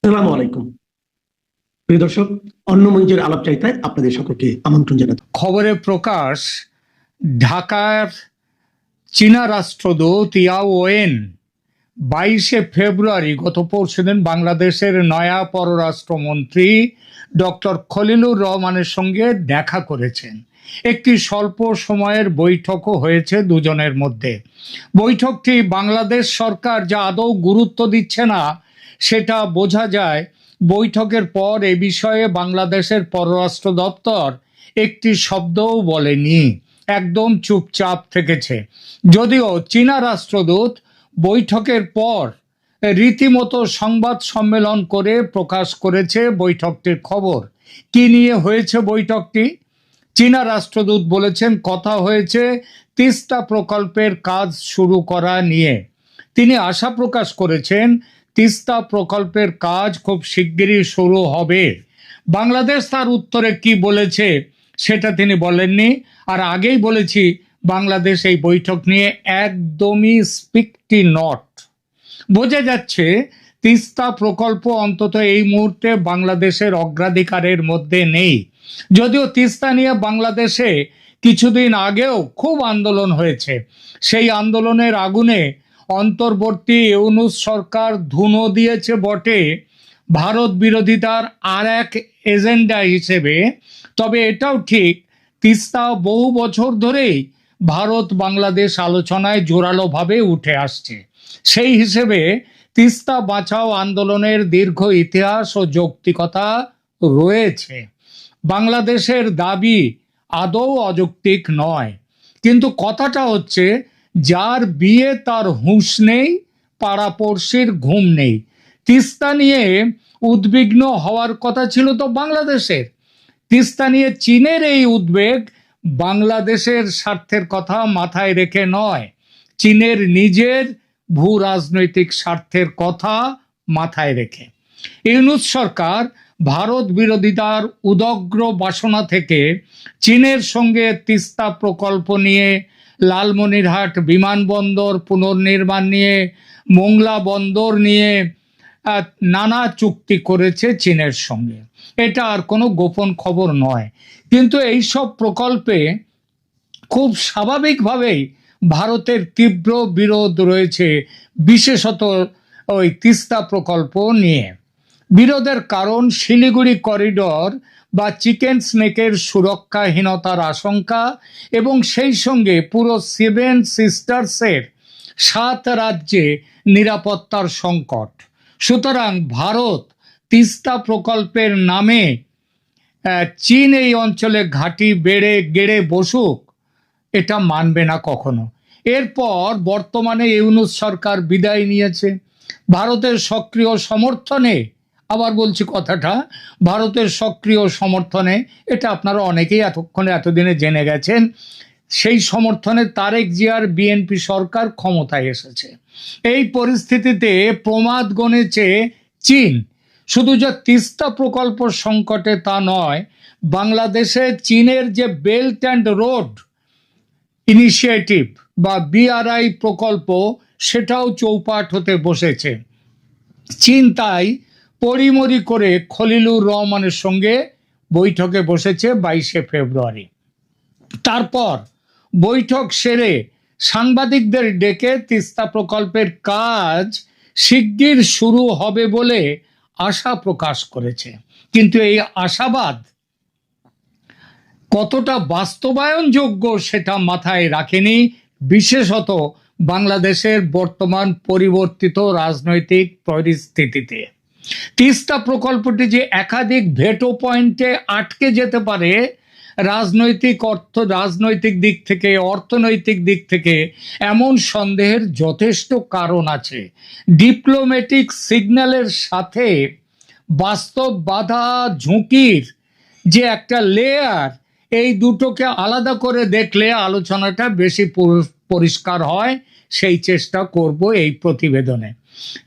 আসসালামু আলাইকুম প্রিয় দর্শক, অন্য মঞ্চের আলাপচারিতায় আপনাদের সকলকে আমন্ত্রণ জানাতে খবরে প্রকাশ, ঢাকার চীনা রাষ্ট্রদূত ইয়াও ওয়েন 22 ফেব্রুয়ারি গত পরশুদিন বাংলাদেশের নয়া পররাষ্ট্রমন্ত্রী ডক্টর খলিলুর রহমানের সঙ্গে দেখা করেছেন। একটি স্বল্প সময়ের বৈঠকও হয়েছে দুজনের মধ্যে। বৈঠকটি বাংলাদেশ সরকার যা আদৌ গুরুত্ব দিচ্ছে না সেটা বোঝা যায়। বৈঠকের পর এ বিষয়ে বাংলাদেশের পররাষ্ট্র দপ্তর একটি শব্দও বলেনি, একদম চুপচাপ থেকেছে। যদিও চীনা রাষ্ট্রদূত বৈঠকের পর রীতিমতো সংবাদ সম্মেলন করে প্রকাশ করেছে বৈঠকটির খবর। কি নিয়ে হয়েছে বৈঠকটি? চীনা রাষ্ট্রদূত বলেছেন, কথা হয়েছে তিস্তা প্রকল্পের কাজ শুরু করা নিয়ে। তিনি আশা প্রকাশ করেছেন তিস্তা প্রকল্পের কাজ খুব শিগগিরই শুরু হবে। বাংলাদেশ তার উত্তরে কি বলেছে সেটা তিনি বলেননি। আর আগেই বলেছি, বাংলাদেশ এই বৈঠক নিয়ে একদমই স্পিকটি নট। বোঝা যাচ্ছে তিস্তা প্রকল্প অন্তত এই মুহূর্তে বাংলাদেশের অগ্রাধিকারের মধ্যে নেই। যদিও তিস্তা নিয়ে বাংলাদেশে কিছুদিন আগেও খুব আন্দোলন হয়েছে। সেই আন্দোলনের আগুনে অন্তর্বর্তী ইউনূস সরকার ধুনো দিয়েছে বটে ভারত বিরোধিতার আর এক এজেন্ডা হিসেবে। তবে এটাও ঠিক, তিস্তা বহু বছর ধরেই ভারত বাংলাদেশ আলোচনায় জোরালোভাবে উঠে আসছে। সেই হিসেবে তিস্তা বাঁচাও আন্দোলনের দীর্ঘ ইতিহাস ও যৌক্তিকতা রয়েছে। বাংলাদেশের দাবি আদৌ অযৌক্তিক নয়, কিন্তু কথাটা হচ্ছে, যার বিয়ে তার হুঁশ নেই, পাড়াপড়শির ঘুম নেই। তিস্তা নিয়ে উদ্বিগ্ন হওয়ার কথা ছিল তো বাংলাদেশের। তিস্তা নিয়ে চীনের এই উদ্বেগ বাংলাদেশের স্বার্থের কথা মাথায় রেখে নয়, চীনের নিজের ভূ রাজনৈতিক স্বার্থের কথা মাথায় রেখে। ইউনূস সরকার ভারত বিরোধিতার উদগ্র বাসনা থেকে চীনের সঙ্গে তিস্তা প্রকল্প নিয়ে, লালমনিরহাট বিমানবন্দর পুনর্নির্মাণ নিয়ে, মোংলা বন্দর নিয়ে নানা চুক্তি করেছে চীনের সঙ্গে। এটা আর কোনো গোপন খবর নয়। কিন্তু এই সব প্রকল্পে খুব স্বাভাবিকভাবেই ভারতের তীব্র বিরোধ রয়েছে, বিশেষত ওই তিস্তা প্রকল্প নিয়ে। বিরোধের কারণ শিলিগুড়ি করিডর বা চিকেন স্নেকের সুরক্ষাহীনতার আশঙ্কা এবং সেই সঙ্গে পুরো 7 সিস্টার্সের 7 রাজ্যে নিরাপত্তার সংকট। সুতরাং ভারত তিস্তা প্রকল্পের নামে চীন এই অঞ্চলে ঘাঁটি গেড়ে বসুক, এটা মানবে না কখনো। এরপর বর্তমানে ইউনূস সরকার বিদায় নিয়েছে ভারতের সক্রিয় সমর্থনে। আবার বলছি কথাটা, ভারতের সক্রিয় সমর্থনে। এটা আপনারা অনেকেই এতদিনে জেনে গেছেন। সেই সমর্থনে তারেক জিয়ার বিএনপি সরকার ক্ষমতায় এসেছে। এই পরিস্থিতিতে প্রমাদ গণেছে চীন। শুধু যে তিস্তা প্রকল্প সংকটে তা নয়, বাংলাদেশে চীনের যে বেল্ট অ্যান্ড রোড ইনিশিয়েটিভ বা বিআরআই প্রকল্প, সেটাও চৌপাট হতে বসেছে। চীন তাই পরিমরি করে খলিলুর রহমানের সঙ্গে বৈঠকে বসেছে 22 ফেব্রুয়ারি। তারপর বৈঠক সেরে সাংবাদিকদের ডেকে তিস্তা প্রকল্পের কাজ শিগগির শুরু হবে বলে আশা প্রকাশ করেছে। কিন্তু এই আশাবাদ কতটা বাস্তবায়নযোগ্য সেটা মাথায় রাখেনি, বিশেষত বাংলাদেশের বর্তমান পরিবর্তিত রাজনৈতিক পরিস্থিতিতে। তিস্তা প্রকল্পটি যে একাধিক ভেটো পয়েন্টে আটকে যেতে পারে, রাজনৈতিক দিক থেকে, অর্থনৈতিক দিক থেকে, এমন সন্দেহের যথেষ্ট কারণ আছে। ডিপ্লোম্যাটিক সিগন্যালের সাথে বাস্তব বাধা ঝুঁকির যে একটা লেয়ার, এই দুটোকে আলাদা করে দেখলে আলোচনাটা বেশি পরিষ্কার হয়। সেই চেষ্টা করব এই প্রতিবেদনে।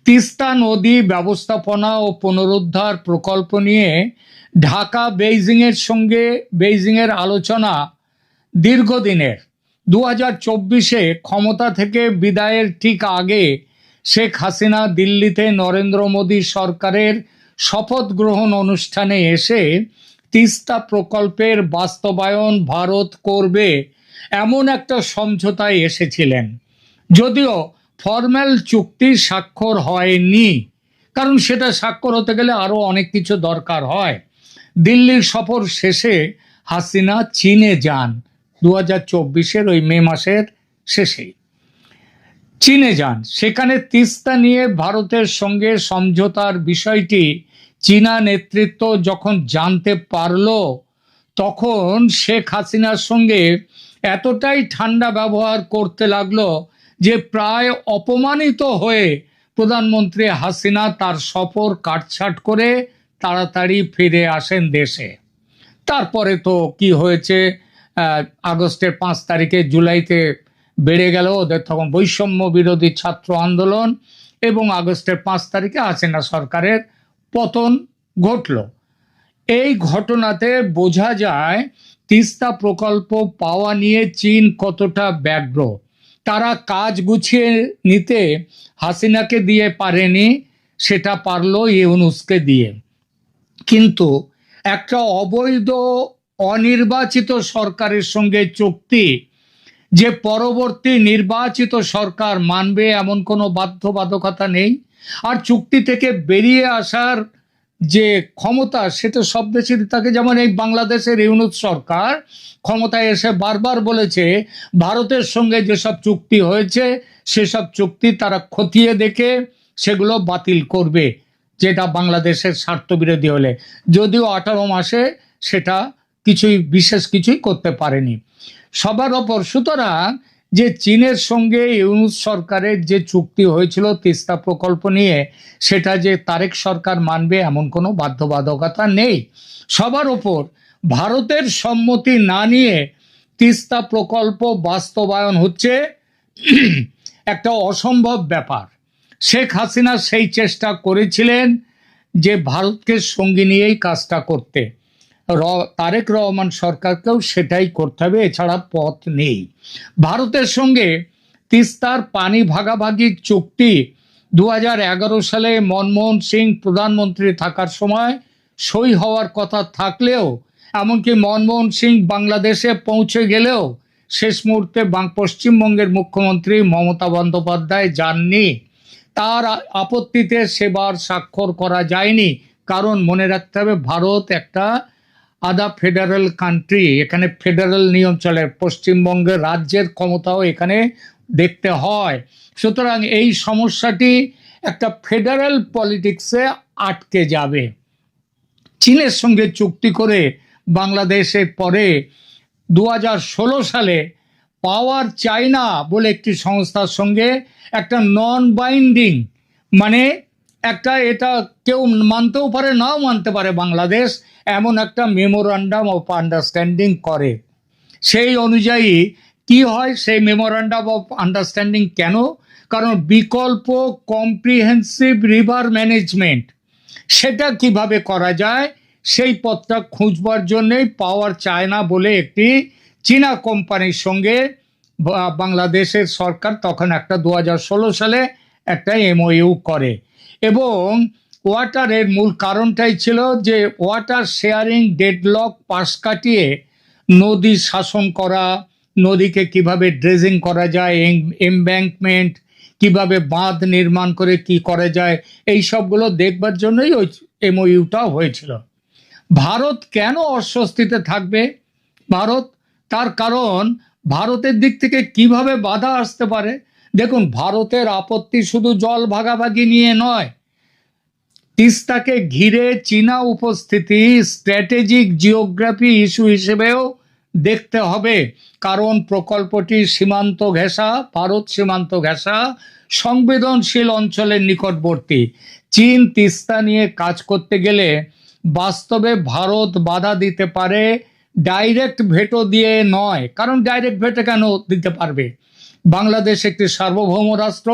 তিস্তা নদী ব্যবস্থাপনা ও পুনরুদ্ধার প্রকল্প নিয়ে ঢাকা বেইজিংয়ের আলোচনা দীর্ঘদিনের। 2024-এ ক্ষমতা থেকে বিদায়ের ঠিক আগে শেখ হাসিনা দিল্লিতে নরেন্দ্র মোদী সরকারের শপথ গ্রহণ অনুষ্ঠানে এসে তিস্তা প্রকল্পের বাস্তবায়ন ভারত করবে এমন একটা সমঝোতায় এসেছিলেন, যদিও ফরম্যাল চুক্তি স্বাক্ষর হয়নি, কারণ সেটা স্বাক্ষর হতে গেলে আরো অনেক কিছু দরকার হয়। দিল্লির সফর শেষে হাসিনা চীনে যান 2024-এর ওই মে মাসের শেষেই চীনে যান। সেখানে তিস্তা নিয়ে ভারতের সঙ্গে সমঝোতার বিষয়টি চীনা নেতৃত্ব যখন জানতে পারল, তখন শেখ হাসিনার সঙ্গে এতটাই ঠান্ডা ব্যবহার করতে লাগলো যে প্রায় অপমানিত হয়ে প্রধানমন্ত্রী হাসিনা তার সফর কাটছাট করে তাড়াতাড়ি ফিরে আসেন দেশে। তারপরে তো কি হয়েছে, আগস্টের 5 তারিখে জুলাইতে বেড়ে গেল ওদের তখন বৈষম্য বিরোধী ছাত্র আন্দোলন, এবং আগস্টের 5 তারিখে হাসিনা সরকারের পতন ঘটল। এই ঘটনাতে বোঝা যায় তিস্তা প্রকল্প পাওয়া নিয়ে চীন কতটা ব্যগ্র। তারা কাজ গুছিয়ে নিতে হাসিনাকে দিয়ে পারেনি, সেটা পারলো ইউনূসকে দিয়ে। কিন্তু একটা অবৈধ অনির্বাচিত সরকারের সঙ্গে চুক্তি যে পরবর্তী নির্বাচিত সরকার মানবে এমন কোনো বাধ্যবাধকতা নেই, আর চুক্তি থেকে বেরিয়ে আসার যে ক্ষমতা সেটা সব দেশেরই থাকে। যেমন এই বাংলাদেশের ইউনূস সরকার ক্ষমতায় এসে বারবার বলেছে ভারতের সঙ্গে যেসব চুক্তি হয়েছে সেসব চুক্তি তারা খতিয়ে দেখে সেগুলো বাতিল করবে, যেটা বাংলাদেশের স্বার্থবিরোধী হলে, যদিও 18 মাসে সেটা বিশেষ কিছুই করতে পারেনি সবার ওপর। সুতরাং যে চীনের সঙ্গে ইউনূস সরকারের যে চুক্তি হয়েছিল তিস্তা প্রকল্প নিয়ে, সেটা যে তারেক সরকার মানবে এমন কোনো বাধ্যবাধকতা নেই। সবার ওপর ভারতের সম্মতি না নিয়ে তিস্তা প্রকল্প বাস্তবায়ন হচ্ছে একটা অসম্ভব ব্যাপার। শেখ হাসিনা সেই চেষ্টা করেছিলেন যে ভারতকে সঙ্গী নিয়েই কাজটা করতে। তারেক রহমান সরকারকেও সেটাই করতে হবে, এছাড়া পথ নেই। ভারতের সঙ্গে তিস্তার পানি ভাগাভাগির চুক্তি 2011 সালে মনমোহন সিং প্রধানমন্ত্রী থাকার সময় সই হওয়ার কথা থাকলেও, এমনকি মনমোহন সিং বাংলাদেশে পৌঁছে গেলেও শেষ মুহূর্তে পশ্চিমবঙ্গের মুখ্যমন্ত্রী মমতা বন্দ্যোপাধ্যায় যাননি। তার আপত্তিতে সেবার স্বাক্ষর করা যায়নি, কারণ মনে রাখতে হবে ভারত একটা আধা ফেডারেল কান্ট্রি, এখানে ফেডারেল নিয়ম চলে, পশ্চিমবঙ্গের রাজ্যের ক্ষমতাও এখানে দেখতে হয়। সুতরাং এই সমস্যাটি একটা ফেডারেল পলিটিক্সে আটকে যাবে। চীনের সঙ্গে চুক্তি করে বাংলাদেশের পরে 2016 সালে পাওয়ার চায়না বলে একটি সংস্থার সঙ্গে একটা নন বাইন্ডিং, মানে একটা, এটা কেউ মানতেও পারে নাও মানতে পারে বাংলাদেশ, এমন একটা মেমোরান্ডাম অফ আন্ডারস্ট্যান্ডিং করে। সেই অনুযায়ী কি হয়, সেই মেমোরান্ডাম অফ আন্ডারস্ট্যান্ডিং কেন? কারণ বিকল্প কম্প্রিহেন্সিভ রিভার ম্যানেজমেন্ট সেটা কিভাবে করা যায় সেই পথটা খুঁজবার জন্যই পাওয়ার চায়না বলে একটি চীনা কোম্পানির সঙ্গে বাংলাদেশের সরকার তখন একটা 2016 সালে একটা এমওইউ করে। এবং ওয়াটারের মূল কারণটাই ছিল যে ওয়াটার শেয়ারিং ডেডলক পাশ কাটিয়ে নদী শাসন করা, নদীকে কিভাবে ড্রেজিং করা যায়, এমব্যাঙ্কমেন্ট কিভাবে বাঁধ নির্মাণ করে কি করা যায়, এই সবগুলো দেখবার জন্যই ওই এমওইউটা হয়েছিল। ভারত কেন অস্বস্তিতে থাকবে? তার কারণ ভারতের দিক থেকে কিভাবে বাধা আসতে পারে। দেখুন, ভারতের আপত্তি শুধু জল ভাগাভাগি নিয়ে নয়, তিস্তাকে ঘিরে চীনা উপস্থিতি স্ট্র্যাটেজিক জিওগ্রাফি ইস্যু হিসেবেও দেখতে হবে, কারণ প্রকল্পটি সীমান্ত ঘেঁষা, ভারত সীমান্ত ঘেঁষা, সংবেদনশীল অঞ্চলের নিকটবর্তী। চীন তিস্তা নিয়ে কাজ করতে গেলে বাস্তবে ভারত বাধা দিতে পারে, ডাইরেক্ট ভেটো দিয়ে নয়। কারণ ডাইরেক্ট ভেটো কেন দিতে পারবে? বাংলাদেশ একটি সার্বভৌম রাষ্ট্র,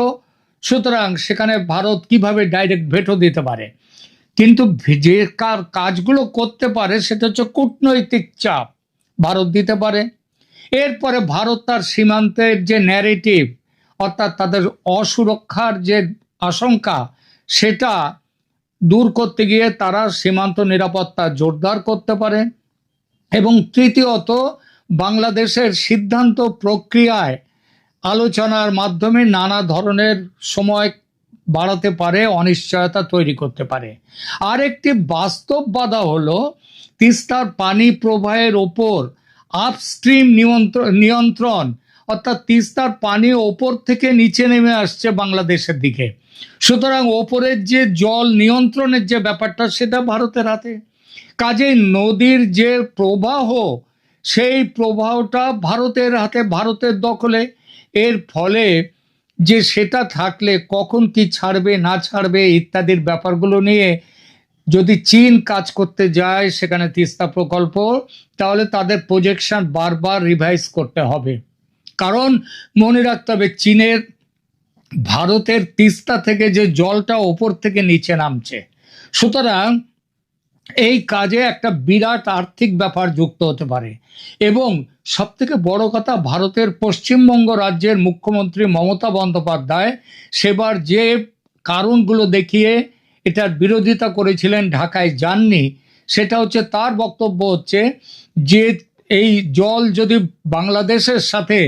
সুতরাং সেখানে ভারত কিভাবে ডাইরেক্ট ভেটো দিতে পারে? কিন্তু যে কাজগুলো করতে পারে সেটা হচ্ছে কূটনৈতিক চাপ ভারত দিতে পারে। এরপরে ভারত তার সীমান্তের যে ন্যারেটিভ, অর্থাৎ তাদের অসুরক্ষার যে আশঙ্কা, সেটা দূর করতে গিয়ে তারা সীমান্ত নিরাপত্তা জোরদার করতে পারে। এবং তৃতীয়ত, বাংলাদেশের সিদ্ধান্ত প্রক্রিয়ায় আলোচনার মাধ্যমে নানা ধরনের সময় বাড়াতে পারে, অনিশ্চয়তা তৈরি করতে পারে। আর একটি বাস্তব বাধা হলো তিস্তার পানি প্রবাহের ওপর আপস্ট্রিম নিয়ন্ত্রণ, অর্থাৎ তিস্তার পানি ওপর থেকে নিচে নেমে আসছে বাংলাদেশের দিকে। সুতরাং ওপরের যে জল নিয়ন্ত্রণের যে ব্যাপারটা, সেটা ভারতের হাতে। কাজেই নদীর যে প্রবাহ, সেই প্রবাহটা ভারতের হাতে, ভারতের দখলে। এর ফলে যে সেটা থাকলে কখন কি ছাড়বে না ছাড়বে ইত্যাদির ব্যাপারগুলো নিয়ে যদি চীন কাজ করতে যায় সেখানে তিস্তা প্রকল্প, তাহলে তাদের প্রজেকশন বারবার রিভাইজ করতে হবে। কারণ মনে রাখতে হবে, চীনের ভারতের তিস্তা থেকে যে জলটা ওপর থেকে নিচে নামছে, সুতরাং এই কাজে একটা বিরাট আর্থিক ব্যাপার যুক্ত হতে পারে। এবং সবথেকে বড় কথা, ভারতের পশ্চিমবঙ্গ রাজ্যের মুখ্যমন্ত্রী মমতা বন্দ্যোপাধ্যায় সেবার যে কারণগুলো দেখিয়ে এটার বিরোধিতা করেছিলেন, ঢাকায় যাননি, সেটা হচ্ছে তার বক্তব্য হচ্ছে যে এই জল যদি বাংলাদেশের সাথে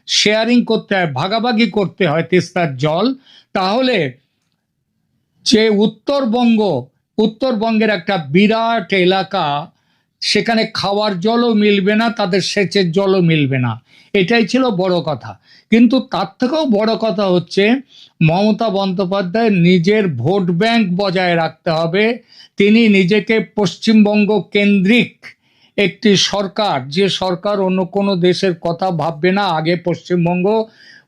শেয়ারিং করতে হয়, ভাগাভাগি করতে হয় তিস্তার জল, তাহলে যে উত্তরবঙ্গের একটা বিরাট এলাকা, সেখানে খাওয়ার জলও মিলবে না, তাদের সেচের জলও মিলবে না। এটাই ছিল বড় কথা। কিন্তু তার থেকেও বড় কথা হচ্ছে মমতা বন্দ্যোপাধ্যায় নিজের ভোট ব্যাংক বজায় রাখতে হবে। তিনি নিজেকে পশ্চিমবঙ্গ কেন্দ্রিক একটি সরকার, যে সরকার অন্য কোনো দেশের কথা ভাববে না, আগে পশ্চিমবঙ্গ,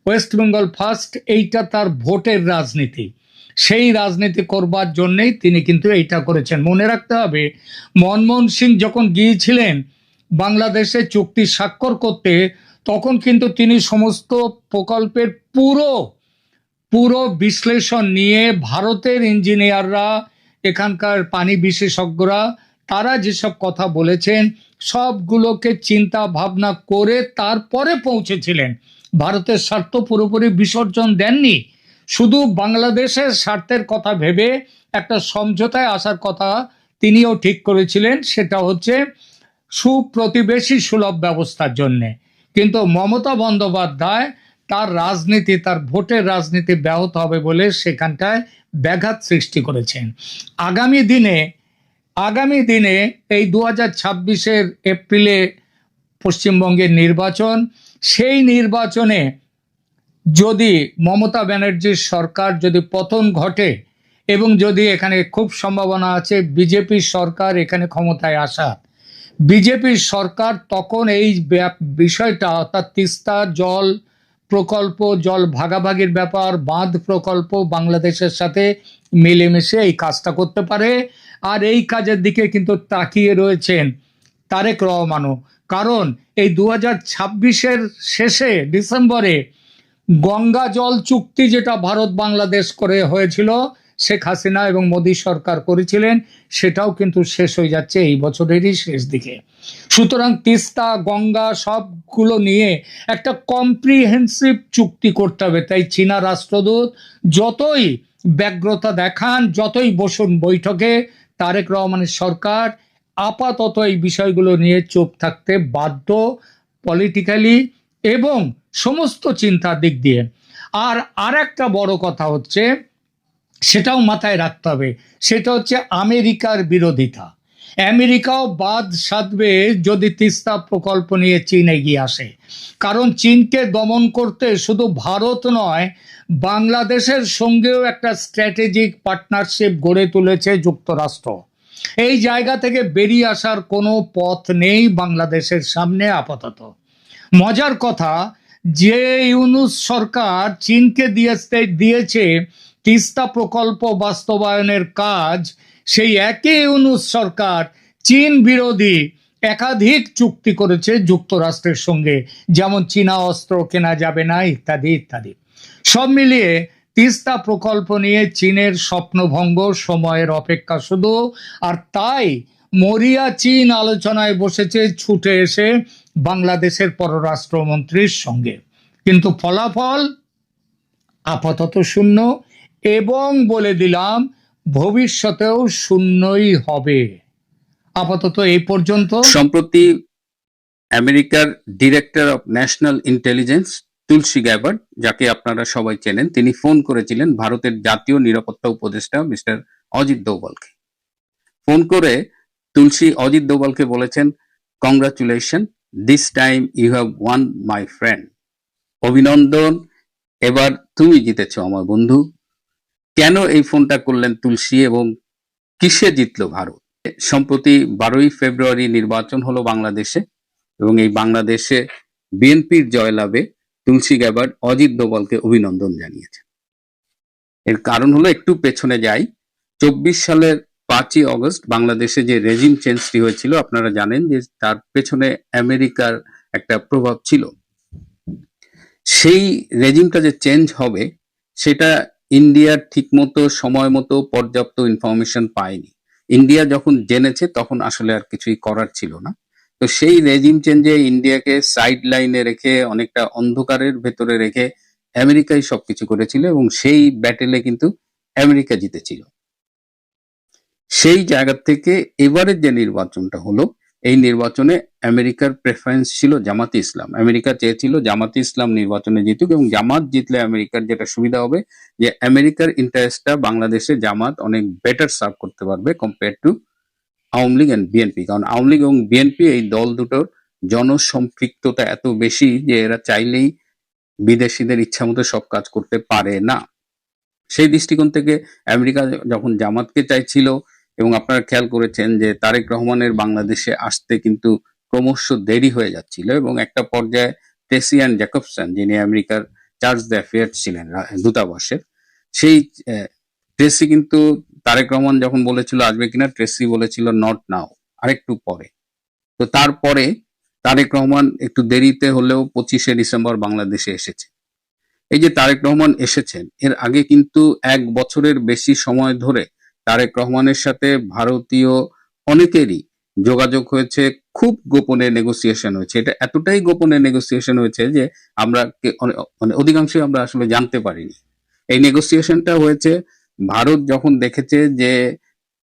ওয়েস্ট বেঙ্গল ফার্স্ট, এইটা তার ভোটের রাজনীতি। সেই রাজনীতি করবার জন্যেই তিনি কিন্তু এইটা করেছেন। মনে রাখতে হবে, মনমোহন সিং যখন গিয়েছিলেন বাংলাদেশে চুক্তি স্বাক্ষর করতে, তখন কিন্তু তিনি সমস্ত প্রকল্পের পুরো বিশ্লেষণ নিয়ে ভারতের ইঞ্জিনিয়াররা, এখানকার পানি বিশেষজ্ঞরা, তারা যেসব কথা বলেছেন সবগুলোকে চিন্তা ভাবনা করে তারপরে পৌঁছেছিলেন। ভারতের স্বার্থ পুরোপুরি বিসর্জন দেননি। শুধু বাংলাদেশের স্বার্থের কথা ভেবে একটা সমঝোতায় আসার কথা তিনিও ঠিক করেছিলেন, সেটা হচ্ছে সুপ্রতিবেশী সুলভ ব্যবস্থার জন্যে। কিন্তু মমতা বন্দ্যোপাধ্যায় তার রাজনীতি, তার ভোটের রাজনীতি ব্যাহত হবে বলে সেখানটায় ব্যাঘাত সৃষ্টি করেছেন। আগামী দিনে এই 2026-এর এপ্রিলে পশ্চিমবঙ্গের নির্বাচন, সেই নির্বাচনে যদি মমতা ব্যানার্জির সরকার যদি পতন ঘটে, এবং যদি এখানে খুব সম্ভাবনা আছে বিজেপির সরকার এখানে ক্ষমতায় আসা, বিজেপির সরকার তখন এই বিষয়টা, অর্থাৎ তিস্তা জল প্রকল্প, জল ভাগাভাগির ব্যাপার, বাঁধ প্রকল্প, বাংলাদেশের সাথে মিলেমিশে এই কাজটা করতে পারে। আর এই কাজের দিকে কিন্তু তাকিয়ে রয়েছেন তারেক রহমানও। কারণ এই 2026-এর শেষে ডিসেম্বরে গঙ্গা জল চুক্তি যেটা ভারত বাংলাদেশ করে হয়েছিল, শেখ হাসিনা এবং মোদী সরকার করেছিলেন, সেটাও কিন্তু শেষ হয়ে যাচ্ছে এই বছরেরই শেষ দিকে। সুতরাং তিস্তা, গঙ্গা সবগুলো নিয়ে একটা কম্প্রিহেন্সিভ চুক্তি করতে হবে। তাই চীনা রাষ্ট্রদূত যতই ব্যগ্রতা দেখান, যতই বসুন বৈঠকে, তারেক রহমানের সরকার আপাতত এই বিষয়গুলো নিয়ে চুপ থাকতে বাধ্য, পলিটিক্যালি এবং সমস্ত চিন্তার দিক দিয়ে। আর একটা বড় কথা হচ্ছে, সেটাও মাথায় রাখতে হবে, সেটা হচ্ছে আমেরিকার বিরোধিতা। আমেরিকাও বাদ সাধবে যদি তিস্তা প্রকল্প নিয়ে চীন এগিয়ে আসে। কারণ চীনকে দমন করতে শুধু ভারত নয়, বাংলাদেশের সঙ্গেও একটা স্ট্র্যাটেজিক পার্টনারশিপ গড়ে তুলেছে যুক্তরাষ্ট্র। এই জায়গা থেকে বেরিয়ে আসার কোনো পথ নেই বাংলাদেশের সামনে আপাতত। মজার কথা, যে ইউনূস সরকার চীনকে দিয়েছে তিস্তা প্রকল্প বাস্তবায়নের কাজ, সেই একই ইউনূস সরকার চীন বিরোধী একাধিক চুক্তি করেছে যুক্তরাষ্ট্রের সঙ্গে, যেমন চীনা অস্ত্র কেনা যাবে না ইত্যাদি ইত্যাদি। সব মিলিয়ে তিস্তা প্রকল্প নিয়ে চীনের স্বপ্নভঙ্গ, সময়ের অপেক্ষা শুধু। আর তাই মরিয়া চীন আলোচনায় বসেছে ছুটে এসে বাংলাদেশের পররাষ্ট্রমন্ত্রীর সঙ্গে। কিন্তু ফলাফল আপাতত শূন্য। এবং বলে দিলাম, ভবিষ্যতেও শূন্যই হবে। আপাতত এই পর্যন্ত। সম্প্রতি আমেরিকার director of national intelligence Tulsi Gabbard, যাকে আপনারা সবাই চেনেন, তিনি ফোন করেছিলেন ভারতের জাতীয় নিরাপত্তা উপদেষ্টা মিস্টার অজিত দোভালকে। ফোন করে তুলসী অজিত দোভালকে বলেছেন, congratulation, this time you have won my friend. অভিনন্দন, এবার তুমি জিতেছ আমার বন্ধু। কেন এই ফোনটা করলেন তুলসী এবং কিসে জিতলো ভারত? সম্প্রতি 12ই ফেব্রুয়ারি নির্বাচন হলো বাংলাদেশে, এবং এই বাংলাদেশে বিএনপির জয়লাভে তুলসী গ্যাবার্ড অজিত দোভালকে অভিনন্দন জানিয়েছে। এর কারণ হলো, একটু পেছনে যাই, 24 সালের 5ই অগস্ট বাংলাদেশে যে রেজিম চেঞ্জটি হয়েছিল, আপনারা জানেন যে তার পেছনে আমেরিকার একটা প্রভাব ছিল। সেই রেজিমটা যে চেঞ্জ হবে, সেটা ইন্ডিয়া ঠিকমতো সময় মতো পর্যাপ্ত ইনফরমেশন পায়নি। ইন্ডিয়া যখন জেনেছে তখন আসলে আর কিছুই করার ছিল না। তো সেই রেজিম চেঞ্জে ইন্ডিয়াকে সাইড লাইনে রেখে, অনেকটা অন্ধকারের ভেতরে রেখে আমেরিকাই সবকিছু করেছিল, এবং সেই ব্যাটেলে কিন্তু আমেরিকা জিতেছিল। সেই জায়গা থেকে এবারের যে নির্বাচনটা হলো, এই নির্বাচনে আমেরিকার প্রেফারেন্স ছিল জামাতে ইসলাম। আমেরিকা চেয়েছিল জামাতে ইসলাম নির্বাচনে জিতুক, এবং জামাত জিতলে আমেরিকার যেটা সুবিধা হবে, যে আমেরিকার ইন্টারেস্টটা বাংলাদেশে জামাত অনেক বেটার সার্ভ করতে পারবে compare to Awami League and BNP. কারণ আওয়ামী লীগ এবং বিএনপি এই দল দুটোর জনসম্পৃক্ততা এত বেশি যে এরা চাইলেই বিদেশিদের ইচ্ছা মতো সব কাজ করতে পারে না। সেই দৃষ্টিকোণ থেকে আমেরিকা যখন জামাতকে চাইছিল, এবং আপনারা খেয়াল করেছেন যে তারেক রহমানের বাংলাদেশে আসতে কিন্তু ক্রমশ দেরি হয়ে যাচ্ছিল, এবং একটা পর্যায়ে ট্রেসি অ্যান্ড জ্যাকবসন, যিনি আমেরিকার চার্জ দ্য অ্যাফেয়ার্স ছিলেন দূতাবাসের, সেই ট্রেসি কিন্তু তারেক রহমান যখন বলেছিল আসবে কিনা, ট্রেসি বলেছিল নট নাও, আরেকটু পরে। তো তারপরে তারেক রহমান একটু দেরিতে হলেও 25শে ডিসেম্বর বাংলাদেশে এসেছে। এই যে তারেক রহমান এসেছেন, এর আগে কিন্তু 1 বছরের বেশি সময় ধরে তারেক রহমানের সাথে ভারতীয় অনেকেরই যোগাযোগ হয়েছে, খুব গোপনে নেগোসিয়েশন হয়েছে। এটা এতটাই গোপনে নেগোসিয়েশন হয়েছে যে আমরা মানে অধিকাংশই আমরা আসলে জানতে পারিনি। এই নেগোসিয়েশনটা হয়েছে ভারত যখন দেখেছে যে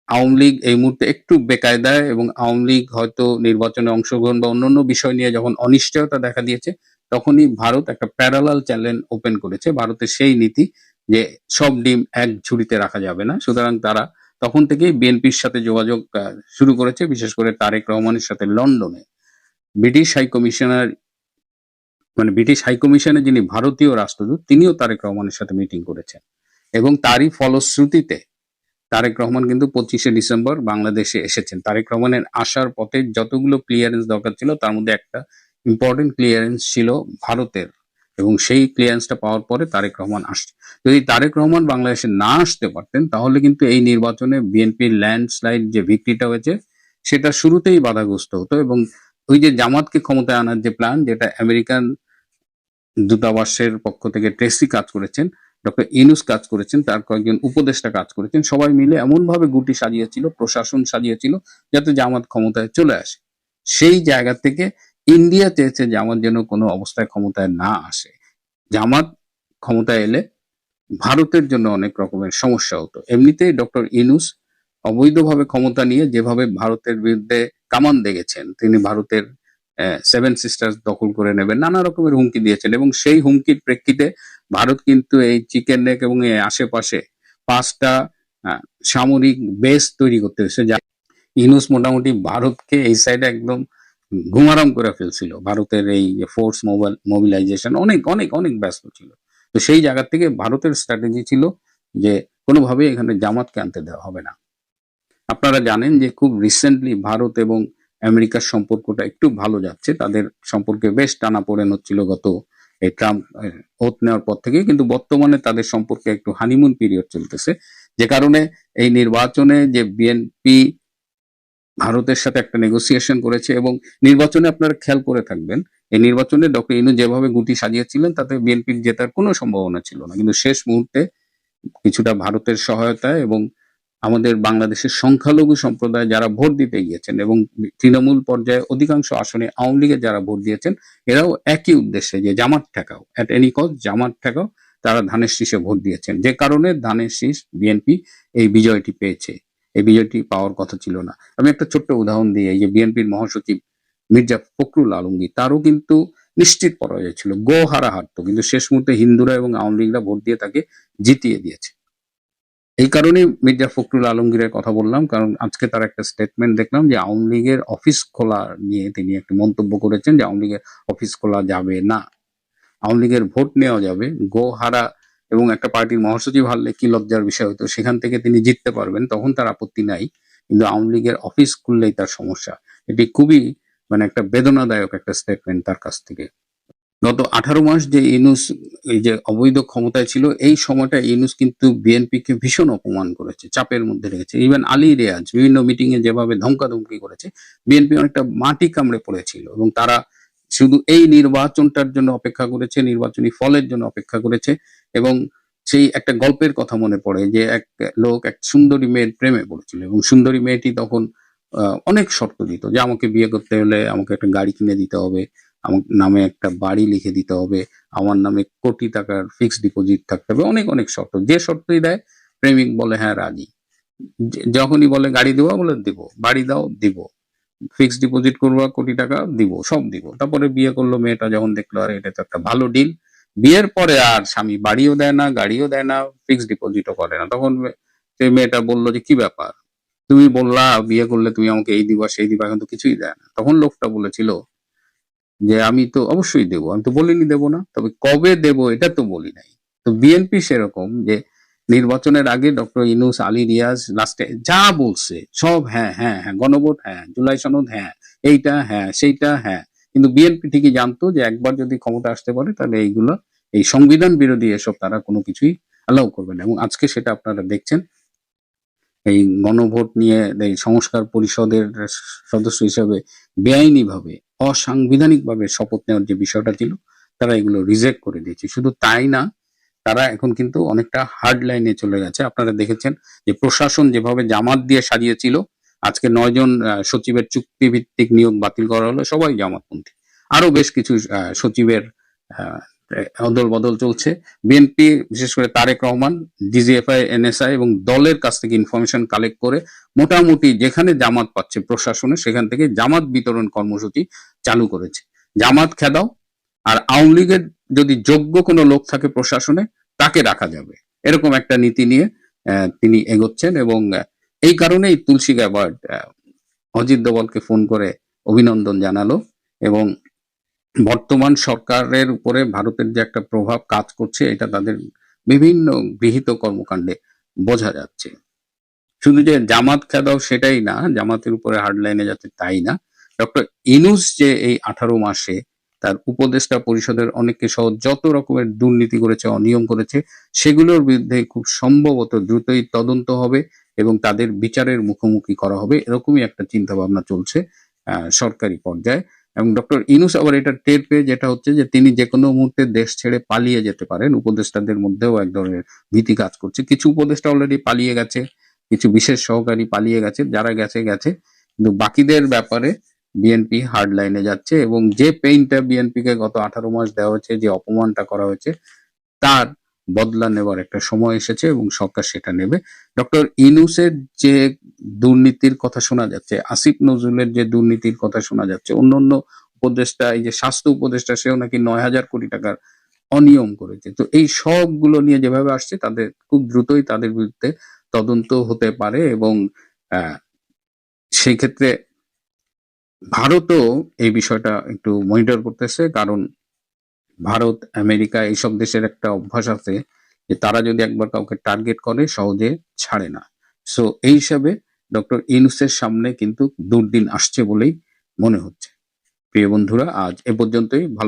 আওয়ামী লীগ এই মুহূর্তে একটু বেকায়দায়, এবং আওয়ামী লীগ হয়তো নির্বাচনে অংশগ্রহণ বা অন্যান্য বিষয় নিয়ে যখন অনিশ্চয়তা দেখা দিয়েছে, তখনই ভারত একটা প্যারালাল চ্যানেল ওপেন করেছে। ভারতের সেই নীতি যে সব ডিম এক ঝুড়িতে রাখা যাবে না, সুতরাং তারা তখন থেকেই বিএনপির সাথে যোগাযোগ শুরু করেছে, বিশেষ করে তারেক রহমানের সাথে লন্ডনে ব্রিটিশ হাই কমিশনার, মানে ব্রিটিশ হাই কমিশনে যিনি ভারতীয় রাষ্ট্রদূত, তিনিও তারেক রহমানের সাথে মিটিং করেছেন, এবং তারই ফলশ্রুতিতে তারেক রহমান কিন্তু 25শে ডিসেম্বর বাংলাদেশে এসেছেন। তারেক রহমানের আসার পথে যতগুলো ক্লিয়ারেন্স দরকার ছিল, তার মধ্যে একটা ইম্পর্টেন্ট ক্লিয়ারেন্স ছিল ভারতের, এবং সেই ক্লিয়ারেন্সটা পাওয়ার পরে তারেক রহমান আসছে। যদি তারেক রহমান বাংলাদেশে না আসতে পারতেন, তাহলে কিন্তু এই নির্বাচনে বিএনপির ল্যান্ডস্লাইড যে ভিক্টরিটা হয়েছে, সেটা শুরুতেই বাধাগ্রস্ত হতো, এবং ওই যে জামাতকে ক্ষমতায় আনার যে প্ল্যান, যেটা আমেরিকান দূতাবাসের পক্ষ থেকে ট্রেসি কাজ করেছেন, ডক্টর ইউনূস কাজ করেছেন, তার কয়েকজন উপদেষ্টা কাজ করেছেন, সবাই মিলে এমন ভাবে গুটি সাজিয়েছিল, প্রশাসন সাজিয়েছিল, যাতে জামাত ক্ষমতায় চলে আসে। সেই জায়গা থেকে ইন্ডিয়া চেয়েছে জামাত যেন কোনো অবস্থায় ক্ষমতায় না আসে। জামাত ক্ষমতায় এলে ভারতের জন্য অনেক রকমের সমস্যা হতো। এমনিতেই ডক্টর ইউনূস অবৈধভাবে ক্ষমতা নিয়ে যেভাবে ভারতের বিরুদ্ধে কামান দেখেছেন, তিনি ভারতের 7 সিস্টার্স দখল করে নেবেন, নানা রকমের হুমকি দিয়েছেন, এবং সেই হুমকির প্রেক্ষিতে ভারত কিন্তু এই চিকেন নেক এবং এই আশেপাশে 5টা সামরিক বেস তৈরি করতে হয়েছে, যা ইউনূস মোটামুটি ভারতকে এই সাইডে একদম ঘুমারাম করে ফেলছিল। ভারতের এই ফোর্স মোবিলাইজেশন অনেক অনেক অনেক ব্যস্ত ছিল। তো সেই জায়গা থেকে ভারতের স্ট্র্যাটেজি ছিল যে কোনোভাবেই এখানে জামাতকে আনতে দেওয়া হবে না। আপনারা জানেন যে খুব রিসেন্টলি ভারত এবং আমেরিকার সম্পর্কটা একটু ভালো যাচ্ছে, তাদের সম্পর্কে বেশ টানাপোড়েন হচ্ছিল গত এই ট্রাম্প ওথ নেওয়ার পর থেকে, কিন্তু বর্তমানে তাদের সম্পর্কে একটু হানিমুন পিরিয়ড চলতেছে, যে কারণে এই নির্বাচনে যে বিএনপি ভারতের সাথে একটা নেগোসিয়েশন করেছে, এবং নির্বাচনে আপনারা খেয়াল করে থাকবেন, এই নির্বাচনে ডক্টর ইনু যেভাবে গুটি সাজিয়েছিলেন, তাতে বিএনপির জেতার কোনো সম্ভাবনা ছিল না, কিন্তু শেষ মুহূর্তে কিছুটা ভারতের সহায়তায় এবং আমাদের বাংলাদেশের সংখ্যালঘু সম্প্রদায় যারা ভোট দিতে গিয়েছেন, এবং তৃণমূল পর্যায়ে অধিকাংশ আসনে আওয়ামী লীগের যারা ভোট দিয়েছেন, এরাও একই উদ্দেশ্যে যে জামাত ঠেকাও, অ্যাট এনি কস্ট জামাত ঠেকাও, তারা ধানের শীষে ভোট দিয়েছেন, যে কারণে ধানের শীষ বিএনপি এই বিজয়টি পেয়েছে। এই বিজয়টি পাওয়ার কথা ছিল না। আমি একটা ছোট্ট উদাহরণ দিই, এই যে বিএনপির মহাসচিব মির্জা ফখরুল আলমগীর, তারও কিন্তু নিশ্চিত পরাজয় ছিল, গো হারা হারতো, কিন্তু শেষ মুহূর্তে হিন্দুরা এবং আওয়ামী লীগরা ভোট দিয়ে তাকে জিতিয়ে দিয়েছে। এই কারণে মির্জা ফখরুল আলমগীরের কথা বললাম, কারণ আজকে তার একটা স্টেটমেন্ট দেখলাম যে আওয়ামী লীগের অফিস খোলা নিয়ে তিনি একটা মন্তব্য করেছেন যে আওয়ামী লীগের অফিস খোলা যাবে না, আওয়ামী লীগের ভোট নেওয়া যাবে, গো হারা এবং একটা পার্টির মহাসচিব হারলে কি লজ্জার বিষয় হতো, সেখান থেকে তিনি জিততে পারবেন, তখন তার আপত্তি নাই, কিন্তু আওয়ামী লীগের অফিস খুললেই তার সমস্যা। এটি খুবই একটা বেদনাদায়ক একটা স্টেটমেন্ট তার কাছ থেকে। গত 18 মাস যে ইউনূস এই যে অবৈধ ক্ষমতায় ছিল, এই সময়টা ইউনূস কিন্তু বিএনপিকে ভীষণ অপমান করেছে, চাপের মধ্যে রেখেছে। ইভেন আলী রিয়াজ বিভিন্ন মিটিং এ যেভাবে ধমকাধমকি করেছে, বিএনপি অনেকটা মাটি কামড়ে পড়েছিল এবং তারা শুধু এই নির্বাচনটার জন্য অপেক্ষা করেছে, নির্বাচনী ফলের জন্য অপেক্ষা করেছে। এবং সেই একটা গল্পের কথা মনে পড়ে যে এক লোক এক সুন্দরী মেয়ের প্রেমে পড়েছিল এবং সুন্দরী মেয়েটি তখন অনেক শর্ত দিত যে আমাকে বিয়ে করতে হলে আমাকে একটা গাড়ি কিনে দিতে হবে, আমার নামে একটা বাড়ি লিখে দিতে হবে, আমার নামে কোটি টাকার ফিক্সড ডিপোজিট থাকতে হবে, অনেক অনেক শর্ত। যে শর্তই দেয় প্রেমিক বলে হ্যাঁ রাজি, যখনই বলে গাড়ি দেবো বলে দিব, বাড়ি দাও দিব, ফিক্সড ডিপোজিট করবো কোটি টাকা দিব, সব দিব। তারপরে বিয়ে করলো, মেয়েটা যখন দেখলো আর এটা তো একটা ভালো ডিল, বিয়ের পরে আর স্বামী বাড়িও দেয় না, গাড়িও দেয় না, ফিক্সড ডিপোজিটও করে না, তখন সেই মেয়েটা বললো যে কি ব্যাপার, তুমি বললা বিয়ে করলে তুমি আমাকে এই দিবা সেই দিবা, এখন তো কিছুই দেয় না। তখন লোকটা বলেছিল যে আমি তো অবশ্যই দেবো, আমি তো বলিনি দেবো না, তবে কবে দেবো এটা তো বলি নাই। তো বিএনপি সেরকম, যে নির্বাচনের আগে ডক্টর ইউনূস, আলী রিয়াজ লাস্টে যা বলছে সব হ্যাঁ হ্যাঁ হ্যাঁ, গণভোট হ্যাঁ, জুলাই সনদ হ্যাঁ, এইটা হ্যাঁ, সেইটা হ্যাঁ, কিন্তু বিএনপি ঠিকই জানতো যে একবার যদি ক্ষমতা আসতে পারে তাহলে এইগুলো, এই সংবিধান বিরোধী এসব তারা কোনো কিছুই অ্যালাউ করবে না। এবং আজকে সেটা আপনারা দেখছেন, এই গণভোট নিয়ে এই সংস্কার পরিষদের সদস্য হিসেবে বেআইনি ভাবে, অসাংবিধানিক ভাবে শপথ নেওয়ার যে বিষয়টা ছিল, তারা এগুলো রিজেক্ট করে দিয়েছে। শুধু তাই না, তারা এখন কিন্তু অনেকটা হার্ড লাইনে চলে গেছে। আপনারা দেখেছেন যে প্রশাসন যেভাবে জামাত দিয়ে সাজিয়েছিল, আজকে 9 জন সচিবের চুক্তি ভিত্তিক নিয়োগ বাতিল করা হলো, সবাই জামাতপন্থী। আরো বেশ কিছু সচিবের অদল বদল চলছে। বিএনপি বিশেষ করে তারেক রহমান ডিজিএফআই, এনএসআই এবং দলের কাছ থেকে ইনফরমেশন কালেক্ট করে মোটামুটি যেখানে জামাত পাচ্ছে প্রশাসনে, সেখান থেকে জামাত বিতরণ কর্মসূচি চালু করেছে। জামাত খেদাও, আর আওয়ামী লীগের যদি যোগ্য কোনো লোক থাকে প্রশাসনে তাকে রাখা যাবে, এরকম একটা নীতি নিয়ে তিনি এগোচ্ছেন। এবং এই কারণেই তুলসী গ্যাবার্ড অজিত দোভালকে ফোন করে অভিনন্দন জানালো এবং বর্তমান সরকারের উপরে ভারতের যে একটা প্রভাব কাজ করছে, এটা তাদের বিভিন্ন গৃহীত কর্মকাণ্ডে বোঝা যাচ্ছে। শুধু যে জামাত খেদাও সেটাই না, জামাতের উপরে হার্ডলাইনে যাচ্ছে তাই না, ডক্টর ইউনূস যে এই 18 মাসে তার উপদেষ্টা পরিষদের অনেককে সহ যত রকমের দুর্নীতি করেছে, অনিয়ম করেছে, সেগুলোর বিরুদ্ধে খুব সম্ভবত দ্রুতই তদন্ত হবে এবং তাদের বিচারের মুখোমুখি করা হবে, এরকমই একটা চিন্তা ভাবনা চলছে সরকারি পর্যায়ে। এবং ডক্টর ইউনূস আবার এটা টের পেয়ে, যেটা হচ্ছে যে তিনি যে কোনো মুহূর্তে দেশ ছেড়ে পালিয়ে যেতে পারেন, উপদেষ্টাদের মধ্যেও এক ধরনের ভীতি কাজ করছে। কিছু উপদেষ্টা অলরেডি পালিয়ে গেছে, কিছু বিশেষ সহকারী পালিয়ে গেছে, যারা গেছে গেছে, কিন্তু বাকিদের ব্যাপারে বিএনপি হার্ড লাইনে যাচ্ছে। এবং যে পেইনটা বিএনপি কে গত 18 মাস দেওয়া হয়েছে, যে অপমানটা করা হয়েছে, তার বদলা নেওয়ার একটা সময় এসেছে এবং সরকার সেটা নেবে। ডক্টর ইউনূসের যে দুর্নীতির কথা শোনা যাচ্ছে, আসিফ নজরুলের যে দুর্নীতির কথা শোনা যাচ্ছে, অন্যান্য উপদেষ্টা, এই যে স্বাস্থ্য উপদেষ্টা, সেও নাকি 9,000 কোটি টাকার অনিয়ম করেছে। তো এই সবগুলো নিয়ে যেভাবে আসছে, তাদের খুব দ্রুতই তাদের বিরুদ্ধে তদন্ত হতে পারে। এবং সেই ক্ষেত্রে ভারতও এই বিষয়টা একটু মনিটর করতেছে, কারণ ভারত, আমেরিকা এইসব দেশের একটা অভ্যাস আছে যে তারা যদি একবার কাউকে টার্গেট করে সহজে ছাড়ে না। সো এই হিসাবে ডক্টর ইউনূসের সামনে কিন্তু দুর্দিন আসছে বলেই মনে হচ্ছে। প্রিয় বন্ধুরা, আজ এ পর্যন্তই। ভালো